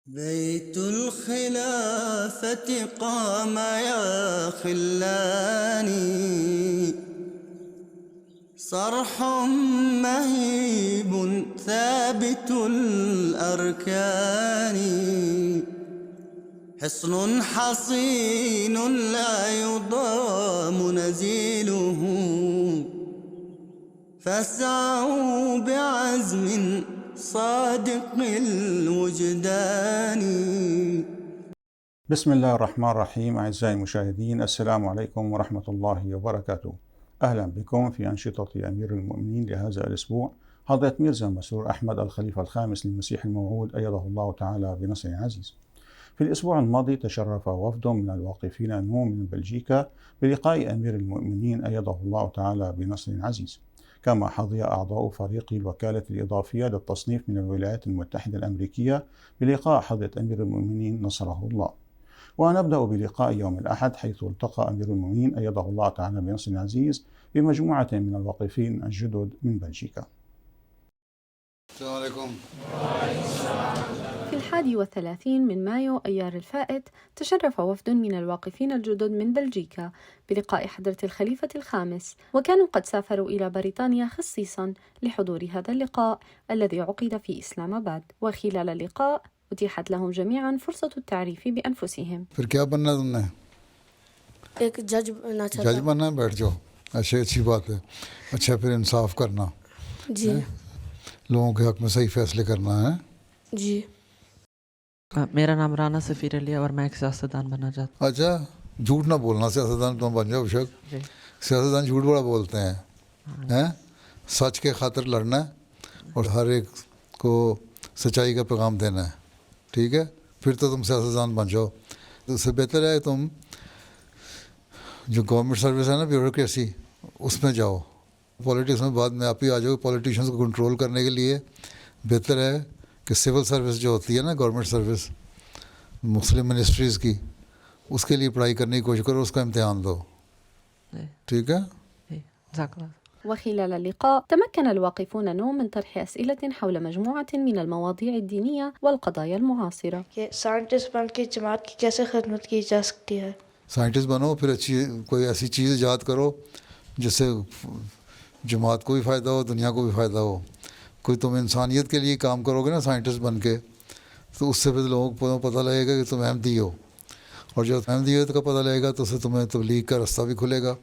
بيت الخلافة قام يا خلاني، صرح مهيب ثابت الأركان، حصن حصين لا يضام نزيله، فاسعوا بعزم صادق الوجدان. بسم الله الرحمن الرحيم. أعزائي المشاهدين، السلام عليكم ورحمة الله وبركاته. أهلا بكم في أنشطة أمير المؤمنين لهذا الأسبوع، حضرة ميرزا مسرور أحمد الخليفة الخامس للمسيح الموعود أيده الله تعالى بنصر عزيز. في الأسبوع الماضي تشرف وفد من الواقفين نوم من بلجيكا بلقاء أمير المؤمنين أيده الله تعالى بنصر عزيز، كما حظي أعضاء فريق الوكالة الإضافية للتصنيف من الولايات المتحدة الأمريكية بلقاء حضرة أمير المؤمنين نصره الله. ونبدأ بلقاء يوم الأحد، حيث التقى أمير المؤمنين أيده الله تعالى بنصر عزيز بمجموعة من الواقفين الجدد من بلجيكا. السلام عليكم. في 31 من مايو أيار الفائت تشرف وفد من الواقفين الجدد من بلجيكا بلقاء حضرة الخليفة الخامس، وكانوا قد سافروا إلى بريطانيا خصيصا لحضور هذا اللقاء الذي عقد في إسلام آباد. وخلال اللقاء أتيحت لهم جميعا فرصة التعريف بأنفسهم. پھر کیا بننا تم نے؟ ایک جج بننا چاہتا جج بننا ہے، بیٹھ جاؤ. اچھی بات ہے. اچھا، پھر انصاف کرنا، جی لوگوں کے حق میں صحیح فیصلے کرنا ہے. جی. میرا نام رانا سفیر علی ہے اور میں ایک سیاستدان بننا چاہتا اچھا، جھوٹ نہ بولنا. سیاستدان تم بن جاؤ شک. ہوں. سیاستدان جھوٹ بڑا بولتے ہیں. سچ کے خاطر لڑنا ہے اور ہر ایک کو سچائی کا پیغام دینا ہے. ٹھیک ہے، پھر تو تم سیاستدان بن جاؤ. تو اس سے بہتر ہے تم جو گورنمنٹ سروس ہے نا، بیوروکریسی، اس میں جاؤ. پولیٹکس میں بعد میں آپ ہی آ جاؤ. پولیٹیشنس کو کنٹرول کرنے کے لیے بہتر ہے کہ سول سروس جو ہوتی ہے نا، گورنمنٹ سروس مسلم منسٹریز کی، اس کے لیے پڑھائی کرنے کی کوشش کرو، اس کا امتحان دو. ٹھیک ہے. جزاک اللہ. وخلال اللقاء تمكن الواقفون نوم من طرح أسئلة حول مجموعة من المواضيع الدينية والقضايا المعاصرة. کہ سائنٹسٹ بن کے جماعت کی کیسے خدمت کی جا سکتی ہے. سائنٹسٹ بنو، پھر اچھی کوئی ایسی چیز ایجاد کرو جس سے جماعت کو بھی فائدہ ہو، دنیا کو بھی فائدہ ہو. کوئی تم انسانیت کے لیے کام کرو گے نا سائنٹسٹ بن کے، تو اس سے پھر لوگوں کو پتہ لگے گا کہ تم احمدی ہو، اور جب احمدیت کا پتہ لگے گا تو اس سے تمہیں تبلیغ کا رستہ بھی کھلے گا.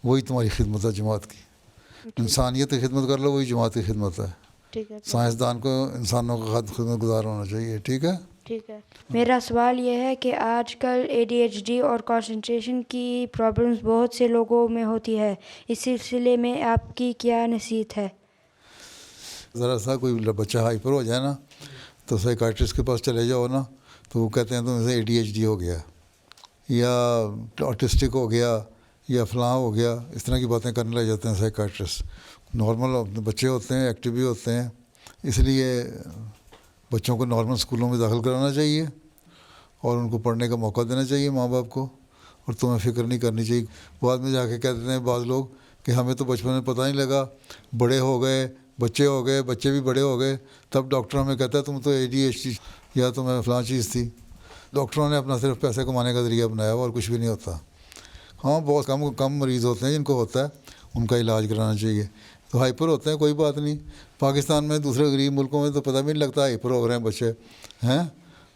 وہی تمہاری خدمت ہے جماعت کی. انسانیت کی خدمت کر لو، وہی جماعت کی خدمت ہے. ٹھیک ہے. سائنسدان کو انسانوں کا خدمت گزار ہونا چاہیے. ٹھیک ہے. ٹھیک ہے. میرا سوال یہ ہے کہ آج کل ADHD اور کنسنٹریشن کی پرابلمس بہت سے لوگوں میں ہوتی ہے. اس سلسلے میں آپ کی کیا نصیحت ہے؟ ذرا سا کوئی بچہ ہائپر ہو جائے نا تو سائیکائٹرسٹ کے پاس چلے جاؤ نا، تو وہ کہتے ہیں تم اسے ADHD ہو گیا یا آٹسٹک ہو گیا یا فلاں ہو گیا. اس طرح کی باتیں کرنے لگ جاتے ہیں سائیکائٹرسٹ. نارمل بچے ہوتے ہیں، ایکٹیو بھی ہوتے ہیں. اس لیے بچوں کو نارمل اسکولوں میں داخل کرانا چاہیے اور ان کو پڑھنے کا موقع دینا چاہیے ماں باپ کو، اور تمہیں فکر نہیں کرنی چاہیے. بعد میں جا کے کہتے ہیں بعض لوگ کہ ہمیں تو بچپن میں پتہ نہیں لگا، بڑے ہو گئے، بچے ہو گئے، بچے بھی بڑے ہو گئے، تب ڈاکٹر ہمیں کہتا ہے تم تو ADHD یا تمہیں فلاں چیز تھی. ڈاکٹروں نے اپنا صرف پیسے کمانے کا ذریعہ بنایا ہوا اور کچھ بھی نہیں ہوتا. ہاں، بہت کم مریض ہوتے ہیں جن کو ہوتا ہے، ان کا علاج کرانا چاہیے. تو ہائپر ہوتے ہیں، کوئی بات نہیں. پاکستان میں دوسرے غریب ملکوں میں تو پتہ بھی نہیں لگتا ہائپر ہو رہے ہیں بچے ہیں،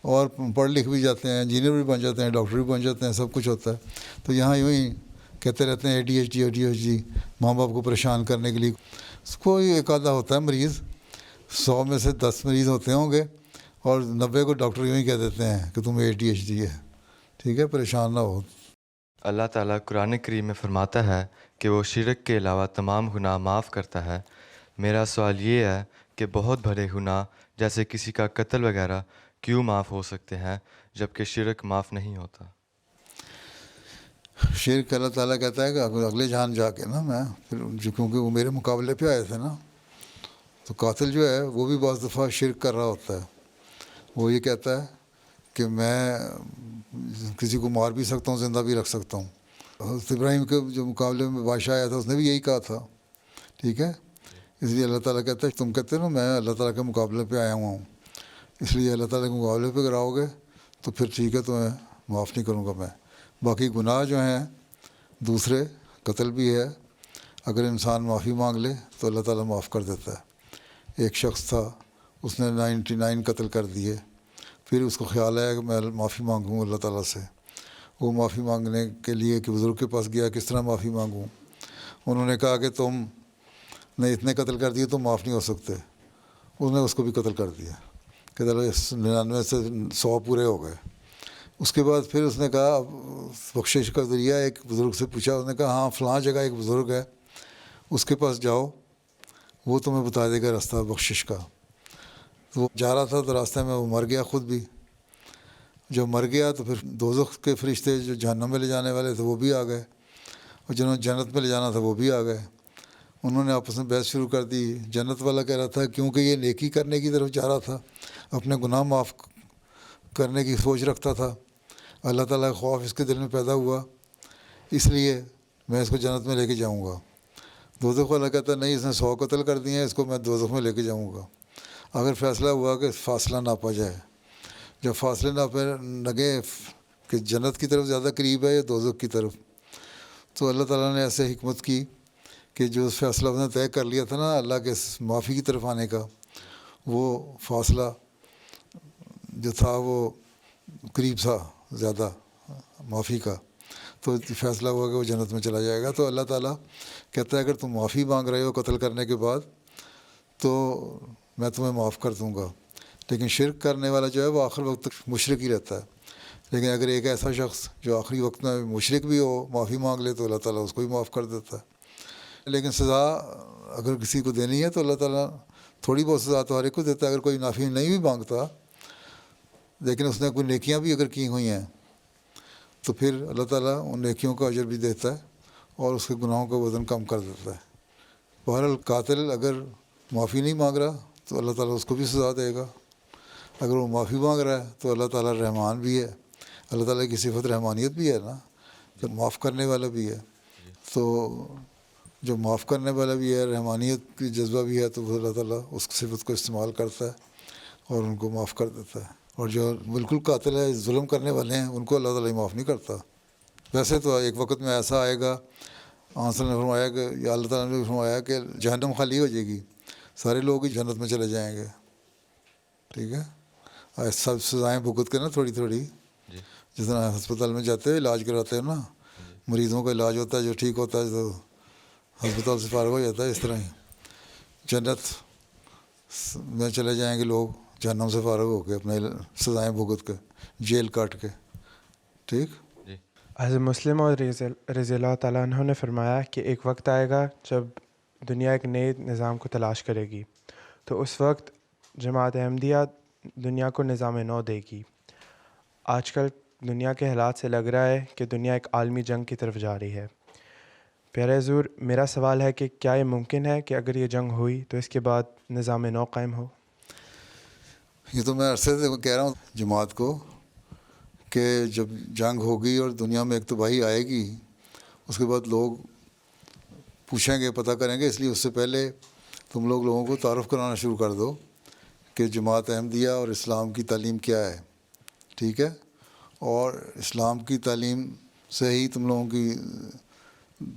اور پڑھ لکھ بھی جاتے ہیں، انجینئر بھی بن جاتے ہیں، ڈاکٹر بھی بن جاتے ہیں، سب کچھ ہوتا ہے. تو یہاں یوں ہی کہتے رہتے ہیں ADHD ماں باپ کو پریشان کرنے کے لیے. کوئی ایک آدھا ہوتا ہے مریض، 100 میں سے 10 مریض ہوتے ہوں گے، اور 90 کو ڈاکٹر یوں ہی کہہ دیتے ہیں کہ تم ADHD ہے. ٹھیک ہے، پریشان نہ ہو. اللہ تعالیٰ قرآن کریم میں فرماتا ہے کہ وہ شرک کے علاوہ تمام گناہ معاف کرتا ہے. میرا سوال یہ ہے کہ بہت بڑے گناہ جیسے کسی کا قتل وغیرہ کیوں معاف ہو سکتے ہیں جبکہ شرک معاف نہیں ہوتا؟ شرک اللہ تعالیٰ کہتا ہے کہ اگلے جہان جا کے نا میں پھر کیونکہ وہ میرے مقابلے پہ آئے تھے نا، تو قاتل جو ہے وہ بھی بعض دفعہ شرک کر رہا ہوتا ہے. وہ یہ کہتا ہے کہ میں کسی کو مار بھی سکتا ہوں، زندہ بھی رکھ سکتا ہوں. حضرت ابراہیم کے جو مقابلے میں بادشاہ آیا تھا اس نے بھی یہی کہا تھا. ٹھیک ہے. اس لیے اللہ تعالیٰ کہتا ہے تم کہتے ہو نا میں اللہ تعالیٰ کے مقابلے پہ آیا ہوا ہوں. اس لیے اللہ تعالیٰ کے مقابلے پہ کراؤ گے تو پھر ٹھیک ہے، تمہیں معاف نہیں کروں گا میں۔ باقی گناہ جو ہیں دوسرے، قتل بھی ہے، اگر انسان معافی مانگ لے تو اللہ تعالیٰ معاف کر دیتا ہے۔ ایک شخص تھا، اس نے 99 قتل کر دیے، پھر اس کو خیال آیا کہ میں معافی مانگوں اللہ تعالیٰ سے۔ وہ معافی مانگنے کے لیے ایک بزرگ کے پاس گیا، کس طرح معافی مانگوں؟ انہوں نے کہا کہ تم نے اتنے قتل کر دیے، تم معاف نہیں ہو سکتے۔ اس نے اس کو بھی قتل کر دیا کہ چلو 99 سے 100 پورے ہو گئے۔ اس کے بعد پھر اس نے کہا بخشش کا ذریعہ، ایک بزرگ سے پوچھا، اس نے کہا ہاں فلاں جگہ ایک بزرگ ہے، اس کے پاس جاؤ، وہ تمہیں بتا دے گا راستہ بخشش کا۔ تو وہ جا رہا تھا تو راستے میں وہ مر گیا خود بھی۔ جب مر گیا تو پھر دوزخ کے فرشتے جو جہنم میں لے جانے والے تھے وہ بھی آ گئے، اور جنہوں نے جنت میں لے جانا تھا وہ بھی آ گئے۔ انہوں نے آپس میں بحث شروع کر دی۔ جنت والا کہہ رہا تھا کیونکہ یہ نیکی کرنے کی طرف جا رہا تھا، اپنے گناہ معاف کرنے کی سوچ رکھتا تھا، اللہ تعالیٰ کا خوف اس کے دل میں پیدا ہوا، اس لیے میں اس کو جنت میں لے کے جاؤں گا۔ دوزخ والا کہتا ہے نہیں، اس نے 100 قتل کر دیے ہیں، اس کو میں دوزخ میں لے کے جاؤں گا۔ اگر فیصلہ ہوا کہ فاصلہ ناپا جائے، جب فاصلے ناپے لگے کہ جنت کی طرف زیادہ قریب ہے یا دوزخ کی طرف، تو اللہ تعالیٰ نے ایسے حکمت کی کہ جو فیصلہ اس نے طے کر لیا تھا نا اللہ کے معافی کی طرف آنے کا، وہ فاصلہ جو تھا وہ قریب تھا زیادہ معافی کا، تو فیصلہ ہوا کہ وہ جنت میں چلا جائے گا۔ تو اللہ تعالیٰ کہتا ہے اگر تم معافی مانگ رہے ہو قتل کرنے کے بعد تو میں تمہیں معاف کر دوں گا، لیکن شرک کرنے والا جو ہے وہ آخر وقت تک مشرک ہی رہتا ہے۔ لیکن اگر ایک ایسا شخص جو آخری وقت میں مشرک بھی ہو معافی مانگ لے تو اللہ تعالیٰ اس کو بھی معاف کر دیتا ہے۔ لیکن سزا اگر کسی کو دینی ہے تو اللہ تعالیٰ تھوڑی بہت سزا تو ہر ایک کو دیتا ہے۔ اگر کوئی معافی نہیں بھی مانگتا لیکن اس نے کوئی نیکیاں بھی اگر کی ہوئی ہیں تو پھر اللہ تعالیٰ ان نیکیوں کا اجر بھی دیتا ہے اور اس کے گناہوں کا وزن کم کر دیتا ہے۔ بہرحال قاتل اگر معافی نہیں مانگ رہا تو اللہ تعالیٰ اس کو بھی سزا دے گا، اگر وہ معافی مانگ رہا ہے تو اللہ تعالیٰ رحمان بھی ہے، اللہ تعالیٰ کی صفت رحمانیت بھی ہے نا، تو معاف کرنے والا بھی ہے۔ تو جو معاف کرنے والا بھی ہے، رحمانیت کی جذبہ بھی ہے، تو وہ اللہ تعالیٰ اس صفت کو استعمال کرتا ہے اور ان کو معاف کر دیتا ہے۔ اور جو بالکل قاتل ہے، ظلم کرنے والے ہیں، ان کو اللہ تعالیٰ معاف نہیں کرتا۔ ویسے تو ایک وقت میں ایسا آئے گا، آنسر نے فرمایا کہ یا اللہ تعالیٰ نے فرمایا کہ جہنم خالی ہو جائے گی، سارے لوگ ہی جنت میں چلے جائیں گے، ٹھیک ہے، سب سزائیں بھگت کے نا تھوڑی تھوڑی، جس طرح ہسپتال میں جاتے ہیں علاج کراتے ہیں نا، مریضوں کا علاج ہوتا ہے، جو ٹھیک ہوتا ہے تو ہسپتال سے فارغ ہو جاتا ہے، اس طرح ہی جنت میں چلے جائیں گے لوگ، جہنم سے فارغ ہو کے اپنے سزائیں بھگت کے، جیل کاٹ کے، ٹھیک۔ حضرت مسلم اور رضی اللہ تعالیٰ عنہ نے فرمایا کہ ایک وقت آئے گا جب دنیا ایک نئے نظام کو تلاش کرے گی، تو اس وقت جماعت احمدیہ دنیا کو نظام نو دے گی۔ آج کل دنیا کے حالات سے لگ رہا ہے کہ دنیا ایک عالمی جنگ کی طرف جا رہی ہے۔ پیارے حضور، میرا سوال ہے کہ کیا یہ ممکن ہے کہ اگر یہ جنگ ہوئی تو اس کے بعد نظام نو قائم ہو؟ یہ تو میں عرصے سے کہہ رہا ہوں جماعت کو کہ جب جنگ ہوگی اور دنیا میں ایک تباہی آئے گی، اس کے بعد لوگ پوچھیں گے، پتہ کریں گے، اس لیے اس سے پہلے تم لوگوں کو تعارف کرانا شروع کر دو کہ جماعت احمدیہ اور اسلام کی تعلیم کیا ہے، ٹھیک ہے، اور اسلام کی تعلیم سے ہی تم لوگوں کی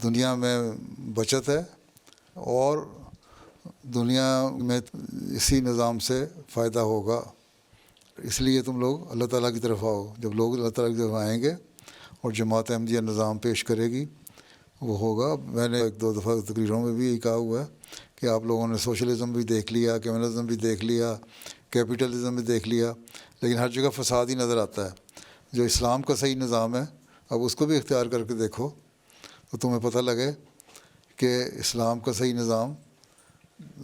دنیا میں بچت ہے اور دنیا میں اسی نظام سے فائدہ ہوگا۔ اس لیے تم لوگ اللہ تعالیٰ کی طرف آؤ۔ جب لوگ اللہ تعالیٰ کی طرف آئیں گے اور جماعت احمدیہ نظام پیش کرے گی، وہ ہوگا۔ میں نے ایک دو دفعہ تقریروں میں بھی یہی کہا ہوا ہے کہ آپ لوگوں نے سوشلزم بھی دیکھ لیا، کمیونزم بھی دیکھ لیا، کیپٹلزم بھی دیکھ لیا، لیکن ہر جگہ فساد ہی نظر آتا ہے۔ جو اسلام کا صحیح نظام ہے، اب اس کو بھی اختیار کر کے دیکھو تو تمہیں پتہ لگے کہ اسلام کا صحیح نظام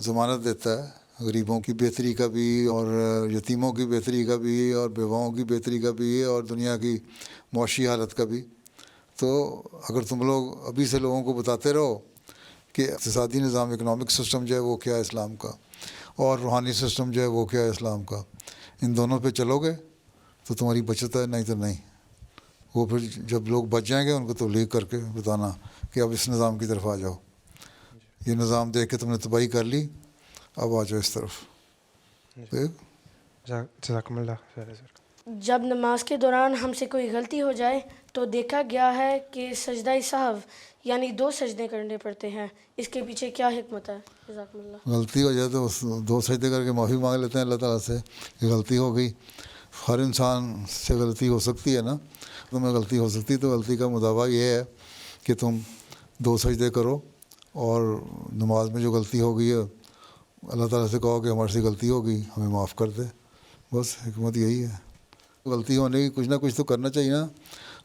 ضمانت دیتا ہے غریبوں کی بہتری کا بھی، اور یتیموں کی بہتری کا بھی، اور بیواؤں کی بہتری کا بھی، اور دنیا کی معاشی حالت کا بھی۔ تو اگر تم لوگ ابھی سے لوگوں کو بتاتے رہو کہ اقتصادی نظام، اکنامک سسٹم جو ہے وہ کیا ہے اسلام کا، اور روحانی سسٹم جو ہے وہ کیا ہے اسلام کا، ان دونوں پہ چلو گے تو تمہاری بچت ہے، نہیں تو نہیں۔ وہ پھر جب لوگ بچ جائیں گے ان کو تبلیغ کر کے بتانا کہ اب اس نظام کی طرف آ جاؤ، یہ نظام دیکھ کے تم نے تباہی کر لی، اب آ جاؤ اس طرف۔ جزاکم اللہ خیر حضور۔ جب نماز کے دوران ہم سے کوئی غلطی ہو جائے تو دیکھا گیا ہے کہ سجدہ سہو یعنی 2 سجدے کرنے پڑتے ہیں، اس کے پیچھے کیا حکمت ہے؟ جزاکم اللہ۔ غلطی ہو جائے تو 2 سجدے کر کے معافی مانگ لیتے ہیں اللہ تعالیٰ سے کہ غلطی ہو گئی۔ ہر انسان سے غلطی ہو سکتی ہے نا، تمہیں غلطی ہو سکتی، تو غلطی کا مداوع یہ ہے کہ تم 2 سجدے کرو اور نماز میں جو غلطی ہو گئی ہے اللہ تعالیٰ سے کہو کہ ہمارے سے غلطی ہو گئی، ہمیں معاف کر دے، بس حکمت یہی ہے۔ غلطی ہونے کی کچھ نہ کچھ تو کرنا چاہیے نا،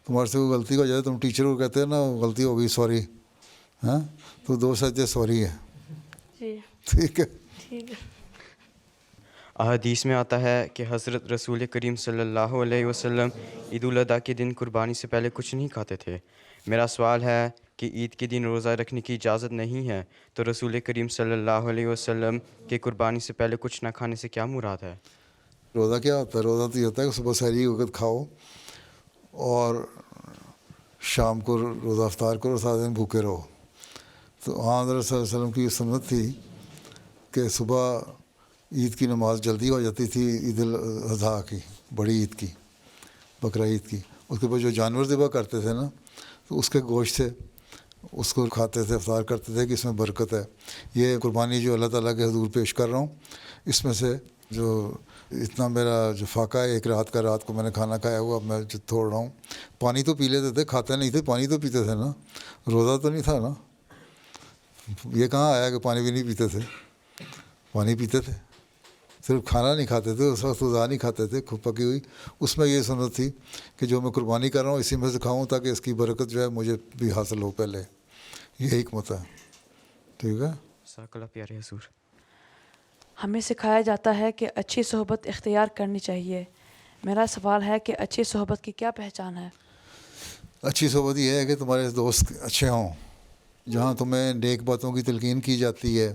تمہارے سے کوئی غلطی ہو جائے تم ٹیچر کو کہتے ہیں نا غلطی ہو گئی سوری، ہاں تو 2 سجدے سوری ہے، جی ٹھیک ہے۔ ٹھیک ہے۔ احادیث میں آتا ہے کہ حضرت رسول کریم صلی اللہ علیہ وسلم عید الاضحیٰ کے دن قربانی سے پہلے کچھ نہیں کھاتے تھے۔ میرا سوال ہے کہ عید کے دن روزہ رکھنے کی اجازت نہیں ہے، تو رسول کریم صلی اللہ علیہ وسلم کے قربانی سے پہلے کچھ نہ کھانے سے کیا مراد ہے؟ روزہ کیا ہوتا ہے؟ روزہ تو یہ ہوتا ہے کہ صبح سحری وقت کھاؤ اور شام کو روزہ افطار کرو، 7 دن بھوکے رہو۔ تو حضرت صلی اللہ علیہ وسلم کی یہ سنت تھی کہ صبح عید کی نماز جلدی ہو جاتی تھی، عید الاضحیٰ کی، بڑی عید کی، بقرہ عید کی، اس کے بعد جو جانور ذبح کرتے تھے نا تو اس کے گوشت سے اس کو کھاتے تھے، افطار کرتے تھے کہ اس میں برکت ہے۔ یہ قربانی جو اللہ تعالیٰ کے حضور پیش کر رہا ہوں، اس میں سے جو اتنا میرا جو فاقہ ہے، 1 رات کا، رات کو میں نے کھانا کھایا ہوا، اب میں جو توڑ رہا ہوں۔ پانی تو پی لیتے تھے، کھاتے نہیں تھے، پانی تو پیتے تھے نا، روزہ تو نہیں تھا نا۔ یہ کہاں آیا کہ پانی بھی نہیں پیتے تھے؟ پانی پیتے تھے، صرف کھانا نہیں کھاتے تھے، اس وقت غذا نہیں کھاتے تھے پکی ہوئی۔ اس میں یہ سنت تھی کہ جو میں قربانی کر رہا ہوں اسی میں سے کھاؤں تاکہ اس کی برکت جو ہے مجھے بھی حاصل ہو پہلے، یہ حکمت ہے، ٹھیک ہے۔ جزاک اللہ پیارے حضور۔ ہمیں سکھایا جاتا ہے کہ اچھی صحبت اختیار کرنی چاہیے۔ میرا سوال ہے کہ اچھی صحبت کی کیا پہچان ہے؟ اچھی صحبت یہ ہے کہ تمہارے دوست اچھے ہوں، جہاں تمہیں نیک باتوں کی تلقین کی جاتی ہے،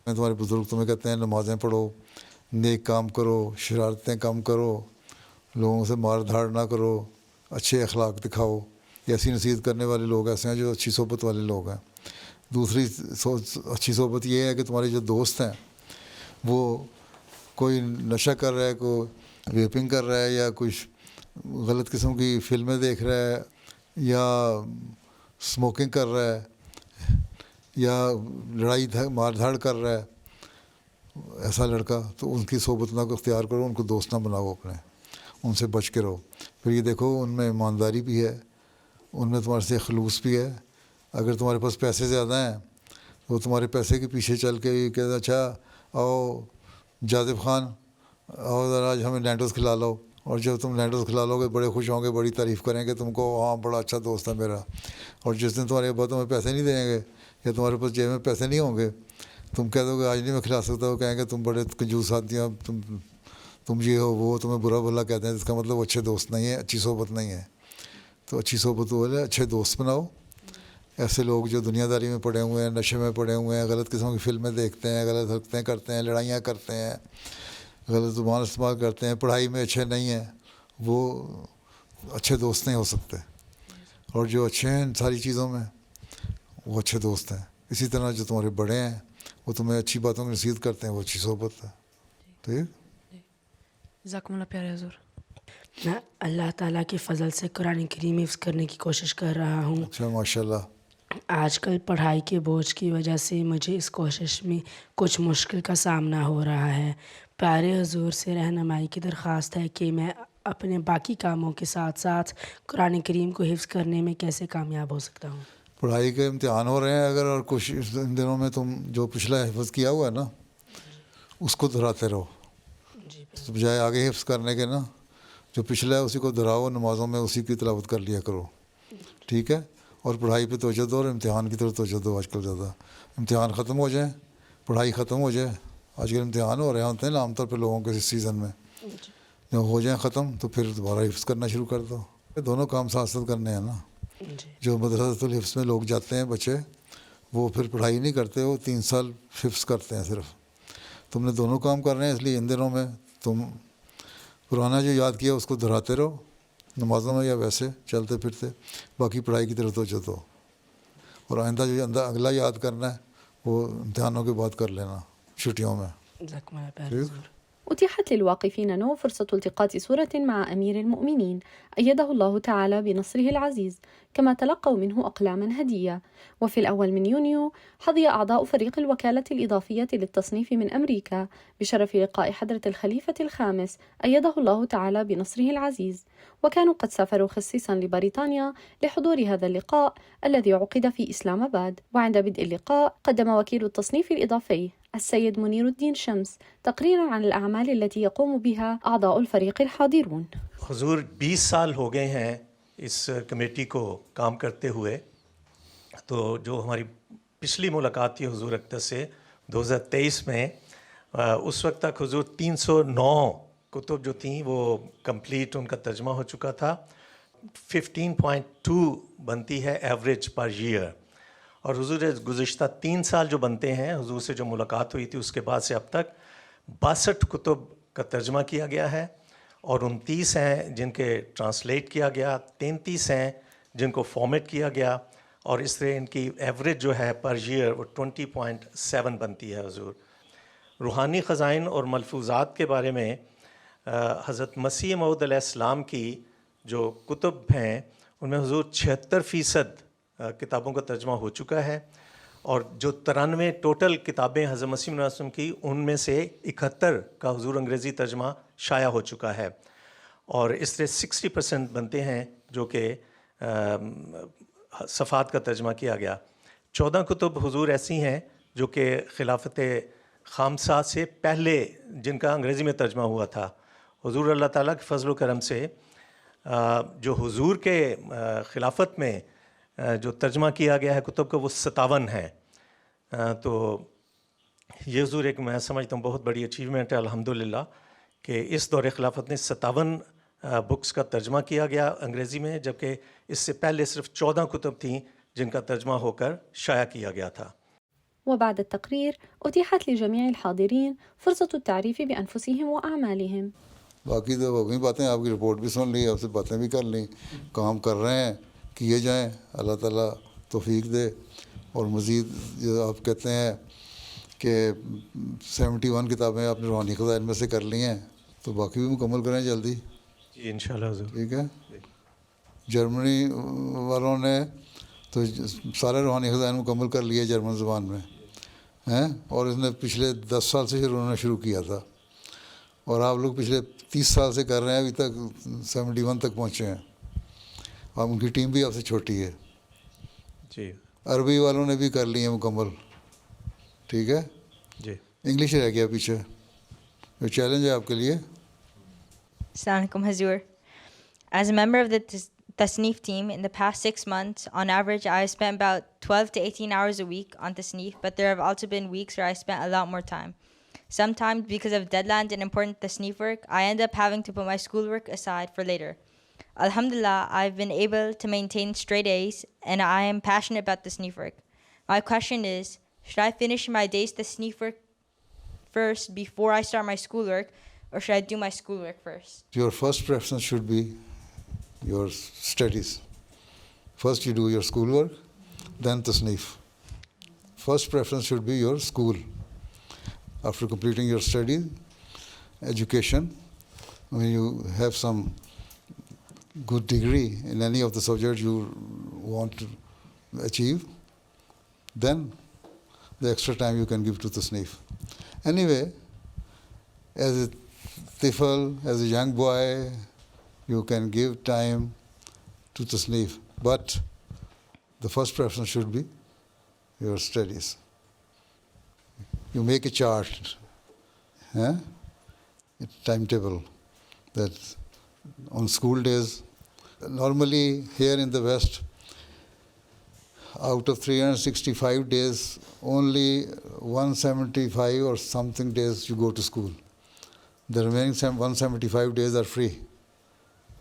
تمہارے بزرگ تمہیں کہتے ہیں نمازیں پڑھو، نیک کام کرو، شرارتیں کم کرو، لوگوں سے مار دھاڑ نہ کرو، اچھے اخلاق دکھاؤ، ایسی نصیحت کرنے والے لوگ ایسے ہیں جو اچھی صحبت والے لوگ ہیں۔ دوسری اچھی صحبت یہ ہے کہ تمہارے جو دوست ہیں وہ کوئی نشہ کر رہا ہے، کوئی ویپنگ کر رہا ہے، یا کچھ غلط قسم کی فلمیں دیکھ رہا ہے، یا اسموکنگ کر رہا ہے، یا لڑائی مار دھاڑ کر رہا ہے، ایسا لڑکا، تو ان کی صحبت نہ کو اختیار کرو، ان کو دوست نہ بناؤ اپنے، ان سے بچ کے رہو۔ پھر یہ دیکھو ان میں ایمانداری بھی ہے، ان میں تمہارے سے خلوص بھی ہے۔ اگر تمہارے پاس پیسے زیادہ ہیں وہ تمہارے پیسے کے پیچھے چل کے یہ کہتے اچھا آؤ جاذب خان، آؤ ذرا آج ہمیں لینڈوز کھلا لو، اور جب تم لینڈوز کھلا لو گے بڑے خوش ہوں گے، بڑی تعریف کریں گے تم کو، ہاں بڑا اچھا دوست ہے میرا۔ اور جس دن تمہارے ابا تمہیں پیسے نہیں دیں گے یا تمہارے پاس جیب میں پیسے نہیں ہوں گے، تم کہہ دو گے آج نہیں میں کھلا سکتا، وہ کہیں گے تم بڑے کنجوس آدمی ہو، تم یہ ہو وہ، تمہیں برا بھلا کہتے ہیں، اس کا مطلب وہ اچھے دوست نہیں ہیں، اچھی صحبت نہیں ہے۔ تو اچھی صحبت والے اچھے دوست بناؤ، ایسے لوگ جو دنیا داری میں پڑے ہوئے ہیں، نشے میں پڑے ہوئے ہیں، غلط قسم کی فلمیں دیکھتے ہیں، غلط حرکتیں کرتے ہیں، لڑائیاں کرتے ہیں، غلط زبان استعمال کرتے ہیں، پڑھائی میں اچھے نہیں ہیں، وہ اچھے دوست نہیں ہو سکتے۔ اور جو اچھے ہیں ان ساری چیزوں میں وہ اچھے دوست ہیں۔ اسی طرح جو تمہارے بڑے ہیں وہ تمہیں اچھی باتوں کی نصیحت کرتے ہیں، وہ اچھی صحبت ہے، ٹھیک۔ جزاکم اللہ پیارے حضور۔ میں اللہ تعالیٰ کے فضل سے قرآن کریم حفظ کرنے کی کوشش کر رہا ہوں۔ اچھا ماشاء اللہ۔ آج کل پڑھائی کے بوجھ کی وجہ سے مجھے اس کوشش میں کچھ مشکل کا سامنا ہو رہا ہے۔ پیارے حضور سے رہنمائی کی درخواست ہے کہ میں اپنے باقی کاموں کے ساتھ ساتھ قرآن کریم کو حفظ کرنے میں کیسے کامیاب ہو سکتا ہوں؟ پڑھائی کے امتحان ہو رہے ہیں اگر، اور کچھ ان دنوں میں تم جو پچھلا حفظ کیا ہوا ہے نا اس کو دہراتے رہو، بجائے آگے حفظ کرنے کے نا، جو پچھلا ہے اسی کو دہراؤ، نمازوں میں اسی کی تلاوت کر لیا کرو، ٹھیک ہے۔ اور پڑھائی پہ توجہ دو اور امتحان کی طرف توجہ دو۔ آج کل زیادہ امتحان ختم ہو جائیں، پڑھائی ختم ہو جائے، آج کل امتحان ہو رہے ہوتے ہیں نا عام طور پہ لوگوں کے اس سیزن میں، جب ہو جائیں ختم تو پھر دوبارہ حفظ کرنا شروع کر دو۔ دونوں کام ساتھ ساتھ کرنے ہیں نا۔ جو مدرسۃ الحفظ میں لوگ جاتے ہیں بچے، وہ پھر پڑھائی نہیں کرتے، وہ 3 سال حفظ کرتے ہیں صرف۔ تم نے دونوں کام کر رہے ہیں، اس لیے ان دنوں میں تم پرانا جو یاد کیا اس کو دہراتے رہو، نمازوں میں یا ویسے چلتے پھرتے، باقی پڑھائی کی طرف توجہ دو۔ اور آئندہ جو اگلا یاد کرنا ہے وہ امتحانوں کے بعد کر لینا، چھٹیوں میں۔ أتيحت للواقفين نو فرصة التقاط صورة مع أمير المؤمنين أيده الله تعالى بنصره العزيز، كما تلقوا منه أقلاما هدية. وفي الأول من يونيو حظي أعضاء فريق الوكالة الإضافية للتصنيف من أمريكا بشرف لقاء حضرة الخليفة الخامس أيده الله تعالى بنصره العزيز، وكانوا قد سافروا خصيصا لبريطانيا لحضور هذا اللقاء الذي عقد في إسلام آباد. وعند بدء اللقاء قدم وكيل التصنيف الإضافي السيد منير الدين شمس تقريرا عن الأعمال التي يقوم بها أعضاء الفريق الحاضرون. حضور 20 سال ہو گئے ہیں اس کمیٹی کو کام کرتے ہوئے، تو جو ہماری پچھلی ملاقات تھی حضور اقدس سے 2023 میں، اس وقت تک حضور 309 کتب جو تھیں وہ کمپلیٹ ان کا ترجمہ ہو چکا تھا. 15.2 بنتی ہے ایوریج پر ایئر، اور حضور گزشتہ 3 سال جو بنتے ہیں، حضور سے جو ملاقات ہوئی تھی اس کے بعد سے اب تک 62 کتب کا ترجمہ کیا گیا ہے، اور 29 ہیں جن کے ٹرانسلیٹ کیا گیا، 33 ہیں جن کو فارمیٹ کیا گیا، اور اس طرح ان کی ایوریج جو ہے پر ایئر وہ 20.7 بنتی ہے. حضور روحانی خزائن اور ملفوظات کے بارے میں حضرت مسیح موعود علیہ السلام کی جو کتب ہیں ان میں حضور 76% کتابوں کا ترجمہ ہو چکا ہے، اور جو 93 ٹوٹل کتابیں حضرت مسیح علیہ السلام کی ان میں سے 71 کا حضور انگریزی ترجمہ شائع ہو چکا ہے، اور اس طرح 60% بنتے ہیں جو کہ صفحات کا ترجمہ کیا گیا. 14 کتب حضور ایسی ہیں جو کہ خلافت خامسہ سے پہلے جن کا انگریزی میں ترجمہ ہوا تھا. حضور اللہ تعالیٰ کے فضل و کرم سے جو حضور کے خلافت میں جو ترجمہ کیا گیا ہے کتب کا وہ 57 ہے. تو یہ حضور ایک میں سمجھتا ہوں بہت بڑی اچیومنٹ ہے الحمدللہ کہ اس دور خلافت نے 57 بکس کا ترجمہ کیا گیا انگریزی میں، جبکہ اس سے پہلے صرف 14 کتب تھیں جن کا ترجمہ ہو کر شائع کیا گیا تھا. وبعد التقرير أتيحت لجميع الحاضرين فرصة التعريف بأنفسهم وأعمالهم. باقی تو ہو گئی باتیں، آپ کی رپورٹ بھی سن لی، آپ سے باتیں بھی کر لیں، کام کر رہے ہیں، کیے جائیں، اللہ تعالیٰ توفیق دے. اور مزید جو آپ کہتے ہیں کہ 71 کتابیں آپ نے روحانی خزائن میں سے کر لی ہیں، تو باقی بھی مکمل کریں جلدی. جی انشاءاللہ حضور. ٹھیک ہے. جرمنی والوں نے تو سارے روحانی خزائن مکمل کر لیے جرمن زبان میں ہیں، اور اس نے پچھلے 10 سال سے انہوں نے شروع کیا تھا، اور آپ لوگ پچھلے 30 سال سے کر رہے ہیں، ابھی تک 71 تک پہنچے ہیں. اب ان کی ٹیم بھی آپ سے چھوٹی ہے. جی. عربی والوں نے بھی کر لی ہیں مکمل. ٹھیک ہے. جی. انگلش رہ گیا پیچھے. یہ چیلنج ہے آپ کے لیے. Assalamu alaikum, Hazur. As a member of the Tasneef team, in the past 6 months, on average, I have spent about 12 to 18 hours a week on Tasneef, but there have also been weeks where I spent a lot more time. Sometimes, because of deadlines and important Tasneef work, I end up having to put my schoolwork aside for later. Alhamdulillah, I've been able to maintain straight A's, and I am passionate about Tasneef work. My question is, should I finish my day's Tasneef work first before I start my schoolwork, or should I do my schoolwork first? Your first preference should be your studies. First you do your schoolwork, then Tasneef. First preference should be your school. After completing your studies, education, when you have some good degree in any of the subjects you want to achieve, then the extra time you can give to Tasneef. Anyway, as a tifl, as a young boy, you can give time to Tasneef, but the first preference should be your studies. You make a chart, a timetable, that on school days, normally here in the West, out of 365 days, only 175 or something days you go to school. The remaining 175 days are free.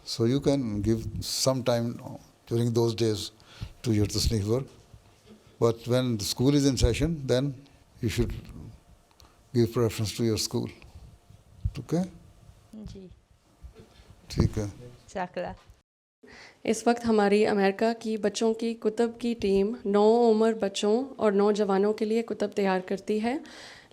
So you can give some time during those days to your Tasneef work. But when the school is in session, then you should give preference to your school. Okay? جی. ٹھیک ہے. Jazakallah. اس وقت ہماری امریکہ کی بچوں کی کتب کی team نوعمر بچوں اور نوجوانوں کے لیے کتب تیار کرتی ہے.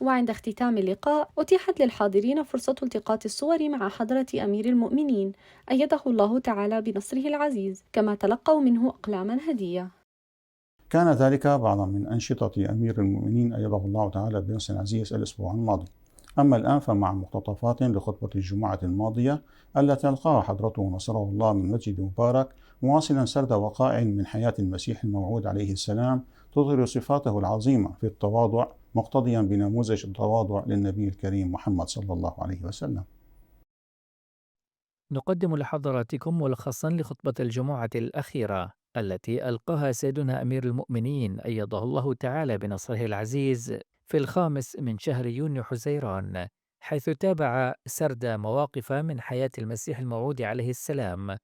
وعند اختتام اللقاء أتيحت للحاضرين فرصة التقاط الصور مع حضرة أمير المؤمنين أيده الله تعالى بنصره العزيز، كما تلقوا منه أقلاما هدية. كان ذلك بعضا من أنشطة أمير المؤمنين أيده الله تعالى بنصر عزيز الأسبوع الماضي. أما الآن فمع مقتطفات لخطبة الجمعة الماضية التي ألقاها حضرته نصره الله من مسجد مبارك، مواصلا سرد وقائع من حياة المسيح الموعود عليه السلام تظهر صفاته العظيمة في التواضع، مقتضيا بنموذج التواضع للنبي الكريم محمد صلى الله عليه وسلم. نقدم لحضراتكم ملخصا لخطبة الجمعة الأخيرة التي ألقاها سيدنا أمير المؤمنين أيده الله تعالى بنصره العزيز في 5 من شهر يونيو حزيران، حيث تابع سرد مواقف من حياة المسيح الموعود عليه السلام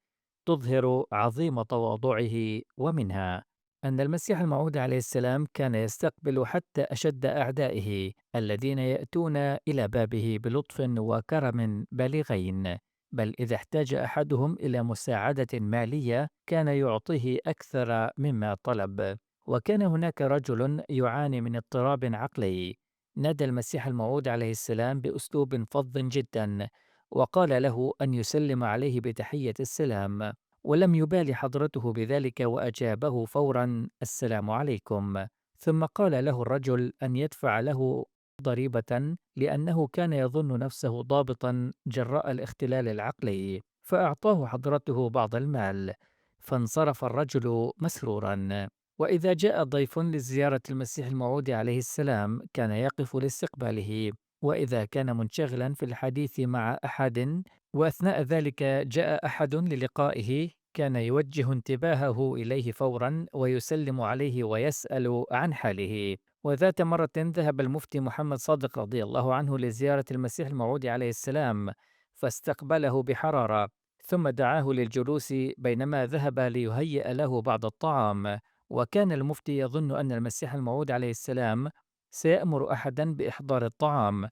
تظهر عظيم تواضعه، ومنها أن المسيح الموعود عليه السلام كان يستقبل حتى أشد أعدائه الذين يأتون إلى بابه بلطف وكرم بالغين، بل إذا احتاج أحدهم إلى مساعدة مالية كان يعطيه أكثر مما طلب. وكان هناك رجل يعاني من اضطراب عقلي، نادى المسيح الموعود عليه السلام بأسلوب فظ جدا وقال له أن يسلم عليه بتحية السلام، ولم يبال حضرته بذلك وأجابه فورا السلام عليكم. ثم قال له الرجل أن يدفع له ضريبة لأنه كان يظن نفسه ضابطا جراء الاختلال العقلي، فأعطاه حضرته بعض المال، فانصرف الرجل مسرورا. وإذا جاء ضيف لزيارة المسيح الموعود عليه السلام كان يقف لاستقباله، وإذا كان منشغلا في الحديث مع أحد وأثناء ذلك جاء أحد للقائه كان يوجه انتباهه إليه فورا ويسلم عليه ويسأل عن حاله. وذات مرة ذهب المفتي محمد صادق رضي الله عنه لزيارة المسيح الموعود عليه السلام، فاستقبله بحرارة ثم دعاه للجلوس بينما ذهب ليهيئ له بعض الطعام. وكان المفتي يظن أن المسيح الموعود عليه السلام سيأمر أحدا بإحضار الطعام،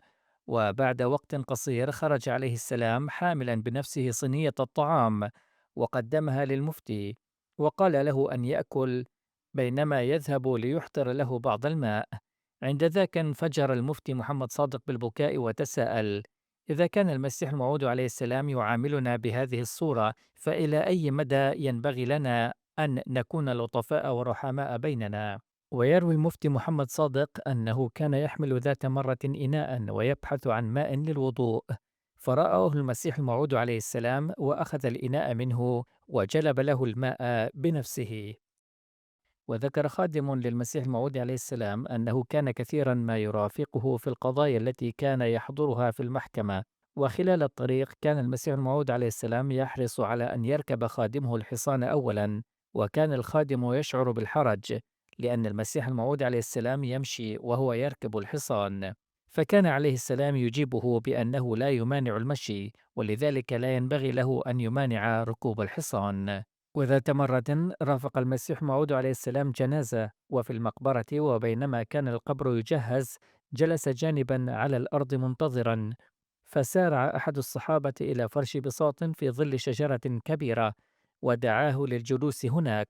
وبعد وقت قصير خرج عليه السلام حاملا بنفسه صينية الطعام وقدمها للمفتي وقال له أن يأكل بينما يذهب ليحضر له بعض الماء. عند ذاك انفجر المفتي محمد صادق بالبكاء وتساءل: إذا كان المسيح الموعود عليه السلام يعاملنا بهذه الصورة فإلى أي مدى ينبغي لنا أن نكون لطفاء ورحماء بيننا؟ ويروي المفتي محمد صادق أنه كان يحمل ذات مرة إناء ويبحث عن ماء للوضوء، فرآه المسيح الموعود عليه السلام وأخذ الإناء منه وجلب له الماء بنفسه. وذكر خادم للمسيح الموعود عليه السلام أنه كان كثيرا ما يرافقه في القضايا التي كان يحضرها في المحكمة، وخلال الطريق كان المسيح الموعود عليه السلام يحرص على أن يركب خادمه الحصان أولا، وكان الخادم يشعر بالحرج لأن المسيح الموعود عليه السلام يمشي وهو يركب الحصان، فكان عليه السلام يجيبه بأنه لا يمانع المشي ولذلك لا ينبغي له أن يمانع ركوب الحصان. وذات مرة رافق المسيح الموعود عليه السلام جنازة وفي المقبرة، وبينما كان القبر يجهز جلس جانبا على الأرض منتظرا، فسارع أحد الصحابة إلى فرش بساط في ظل شجرة كبيرة ودعاه للجلوس هناك،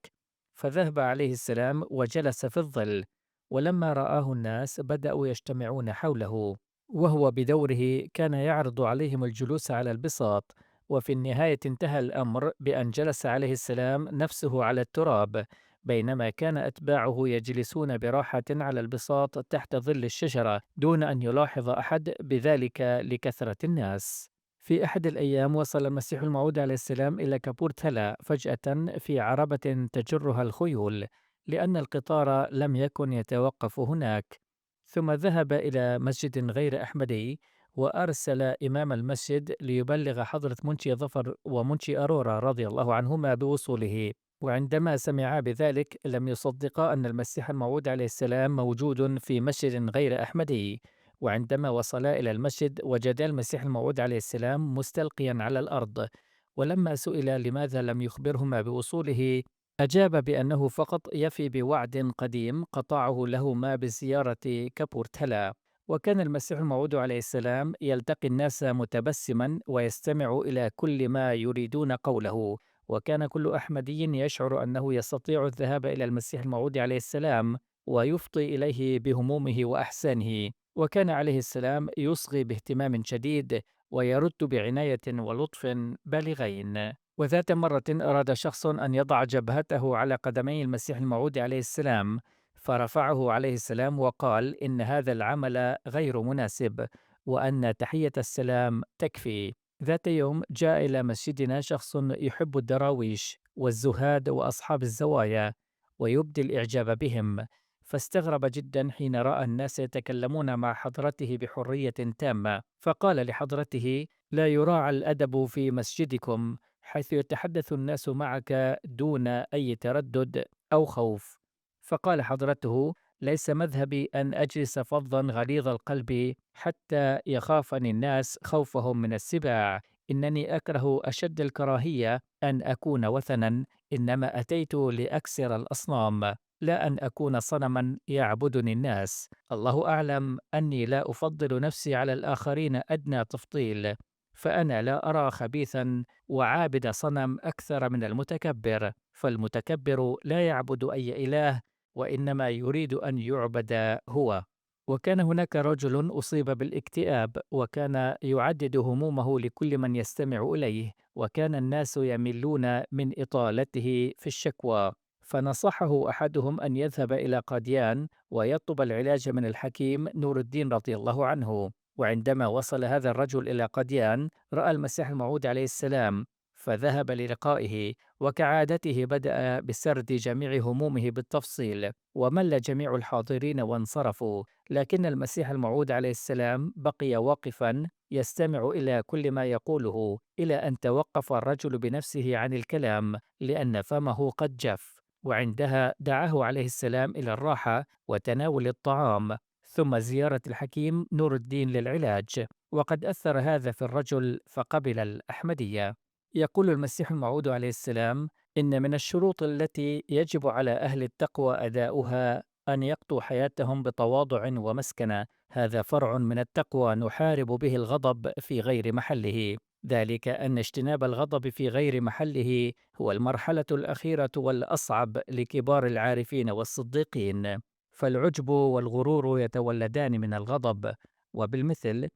فذهب عليه السلام وجلس في الظل، ولما رآه الناس بدأوا يجتمعون حوله، وهو بدوره كان يعرض عليهم الجلوس على البساط. وفي النهاية انتهى الأمر بأن جلس عليه السلام نفسه على التراب بينما كان أتباعه يجلسون براحة على البساط تحت ظل الشجرة دون أن يلاحظ أحد بذلك لكثرة الناس. في أحد الأيام وصل المسيح الموعود عليه السلام إلى كابورتلا فجأة في عربة تجرها الخيول لأن القطار لم يكن يتوقف هناك، ثم ذهب إلى مسجد غير أحمدي وأرسل إمام المسجد ليبلغ حضرة منشي ظفر ومنشي أرورا رضي الله عنهما بوصوله، وعندما سمعا بذلك لم يصدقا أن المسيح الموعود عليه السلام موجود في مسجد غير أحمدي. وعندما وصلا إلى المسجد وجدا المسيح الموعود عليه السلام مستلقيا على الأرض، ولما سئل لماذا لم يخبرهما بوصوله أجاب بأنه فقط يفي بوعد قديم قطعه لهما بزيارة كابورتلا. وكان المسيح الموعود عليه السلام يلتقي الناس متبسما ويستمع إلى كل ما يريدون قوله، وكان كل أحمدي يشعر أنه يستطيع الذهاب إلى المسيح الموعود عليه السلام ويفضي إليه بهمومه وأحسانه. وكان عليه السلام يصغي باهتمام شديد ويرد بعناية ولطف بالغين. وذات مرة أراد شخص أن يضع جبهته على قدمي المسيح الموعود عليه السلام، فرفعه عليه السلام وقال إن هذا العمل غير مناسب وأن تحية السلام تكفي. ذات يوم جاء إلى مسجدنا شخص يحب الدراويش والزهاد وأصحاب الزوايا ويبدي الإعجاب بهم، فاستغرب جدا حين رأى الناس يتكلمون مع حضرته بحرية تامة، فقال لحضرته: لا يراعى الأدب في مسجدكم حيث يتحدث الناس معك دون أي تردد أو خوف. فقال حضرته: ليس مذهبي أن أجلس فظا غليظ القلب حتى يخافني الناس خوفهم من السباع، إنني أكره أشد الكراهية أن أكون وثنا، إنما أتيت لأكسر الأصنام لا أن أكون صنما يعبدني الناس. الله أعلم أني لا أفضل نفسي على الآخرين أدنى تفضيل، فأنا لا أرى خبيثا وعابد صنم أكثر من المتكبر، فالمتكبر لا يعبد أي إله وإنما يريد أن يعبد هو. وكان هناك رجل أصيب بالاكتئاب وكان يعدد همومه لكل من يستمع إليه، وكان الناس يملون من إطالته في الشكوى، فنصحه أحدهم أن يذهب إلى قاديان ويطلب العلاج من الحكيم نور الدين رضي الله عنه. وعندما وصل هذا الرجل إلى قاديان رأى المسيح الموعود عليه السلام، فذهب للقائه، وكعادته بدأ بسرد جميع همومه بالتفصيل، ومل جميع الحاضرين وانصرفوا، لكن المسيح الموعود عليه السلام بقي واقفا يستمع إلى كل ما يقوله، إلى أن توقف الرجل بنفسه عن الكلام لأن فمه قد جف. وعندها دعاه عليه السلام إلى الراحة وتناول الطعام ثم زيارة الحكيم نور الدين للعلاج، وقد أثر هذا في الرجل فقبل الأحمدية. يقول المسيح الموعود عليه السلام: إن من الشروط التي يجب على أهل التقوى أداؤها أن يقضوا حياتهم بتواضع ومسكنة، هذا فرع من التقوى نحارب به الغضب في غير محله، ذلك أن اجتناب الغضب في غير محله هو المرحلة الأخيرة والأصعب لكبار العارفين والصديقين، فالعجب والغرور يتولدان من الغضب، وبالمثل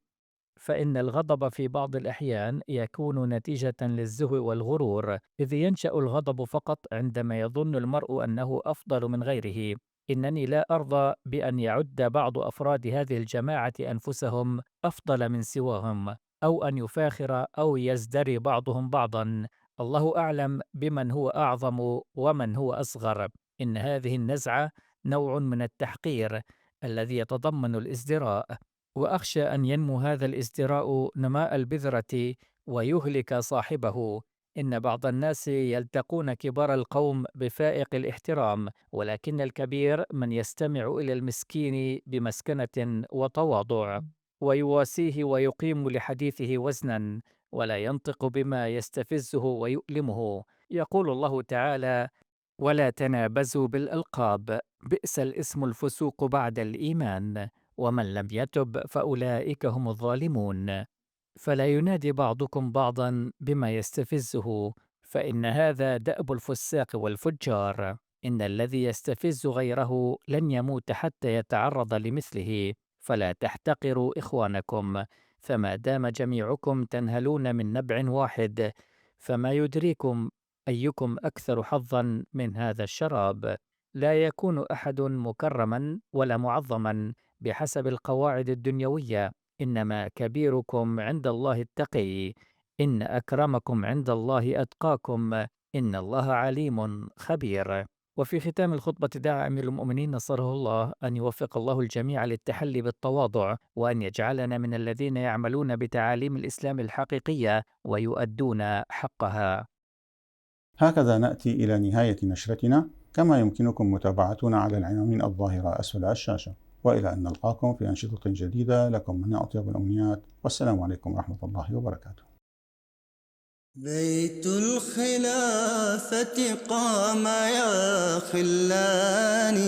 فإن الغضب في بعض الأحيان يكون نتيجة للزهو والغرور، إذ ينشأ الغضب فقط عندما يظن المرء أنه أفضل من غيره. إنني لا أرضى بأن يعد بعض أفراد هذه الجماعة أنفسهم أفضل من سواهم، أو أن يفاخر أو يزدري بعضهم بعضا. الله أعلم بمن هو أعظم ومن هو أصغر. إن هذه النزعة نوع من التحقير الذي يتضمن الازدراء، وأخشى أن ينمو هذا الازدراء نماء البذرة ويهلك صاحبه. إن بعض الناس يلتقون كبار القوم بفائق الاحترام، ولكن الكبير من يستمع إلى المسكين بمسكنة وتواضع، ويواسيه ويقيم لحديثه وزنا، ولا ينطق بما يستفزه ويؤلمه. يقول الله تعالى: ولا تنابزوا بالألقاب، بئس الاسم الفسوق بعد الإيمان، ومن لم يتب فأولئك هم الظالمون. فلا ينادي بعضكم بعضا بما يستفزه، فإن هذا دأب الفساق والفجار. إن الذي يستفز غيره لن يموت حتى يتعرض لمثله، فلا تحتقروا إخوانكم، فما دام جميعكم تنهلون من نبع واحد، فما يدريكم أيكم أكثر حظا من هذا الشراب. لا يكون أحد مكرما ولا معظما بحسب القواعد الدنيوية، إنما كبيركم عند الله التقي، إن أكرمكم عند الله أتقاكم، إن الله عليم خبير. وفي ختام الخطبة دعا أمير المؤمنين نصره الله أن يوفق الله الجميع للتحلي بالتواضع، وأن يجعلنا من الذين يعملون بتعاليم الإسلام الحقيقية ويؤدون حقها. هكذا نأتي إلى نهاية نشرتنا، كما يمكنكم متابعتنا على العناوين الظاهرة أسفل الشاشة. وإلى أن نلقاكم في أنشطة جديدة، لكم مني أطيب الأمنيات، والسلام عليكم ورحمة الله وبركاته. بيت الخلافة قام يا خلاني